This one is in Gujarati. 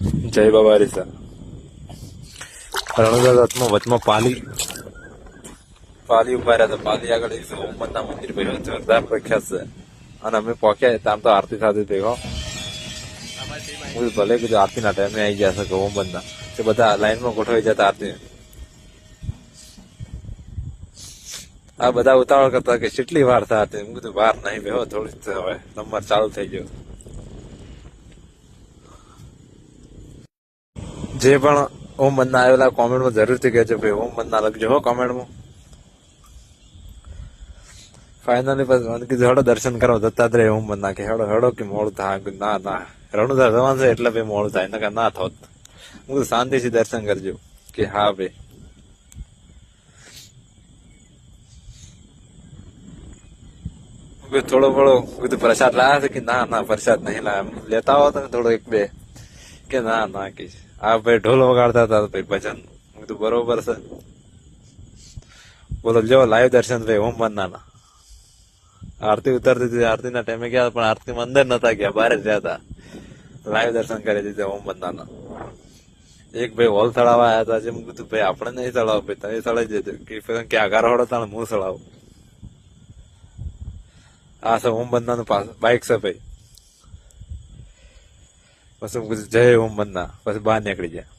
જય બાબા રીસા રણુજા દત્તમાં વચમાં પાલી ઉભા રહ્યા હતા. પાલી આગળ એક ઓમના મંદિર ભાઈ જોરદાર પ્રખ્યાત છે. અને અમે પહોંચ્યા ત્યાં તો આરતી થતી ભેગો ભલે કીધું આરતીના ટાઈમે આવી જશે કે ઓમના તે બધા લાઈનમાં ગોઠવાઈ જતા આરતી. આ બધા ઉતાવળ કરતા કે કેટલી વાર થતી. હું કીધું વાર નહીં બેહો થોડી હવે નંબર ચાલુ થઈ ગયો. જે પણ ઓમ મનના આવેલા કોમેન્ટમાં જરૂરથી કહેજો ભાઈ ઓમ મનના લખજો હો કોમેન્ટમાં. ફાઇનલી પછી મને કીધું હેડો દર્શન કરવા દત્તાત્રેય ઓમ મનના કે હેડો હેડો કે મોડું થાય. ના ના રણુજા જવાનું છે એટલે ભાઈ મોડું થાય નકર ના થોત. હું શાંતિથી દર્શન કરજો કે હા ભાઈ. થોડો કીધું પ્રસાદ લાયા છે કે ના ના પ્રસાદ નહીં લાયા. લેતા આવો તમે થોડો એક બે કે ના ના કે આ ભાઈ ઢોલ વગાડતા હતા ભાઈ ભજન. કીધું બરોબર છે. બોલો જો લાઈવ દર્શન ભાઈ ઓમ મનના. આરતી ઉતરતી હતી આરતીના ટાઈમે ગયા પણ આરતીમાં અંદર નતા ગયા બહાર જ રહ્યા હતા. લાઈવ દર્શન કરી દીધા ઓમ મનના. એક ભાઈ હોલ તળાવવા આવ્યા હતા. જેમ કીધું ભાઈ આપણે નહીં તળાવ ભાઈ તમે તળાઈ જજો કે આગાર હોડો તાણે હું તળાવું. આ છે ઓમ મનના બાઇક છે ભાઈ. પછી જય ઓમ મનના પછી બહાર નીકળી ગયા.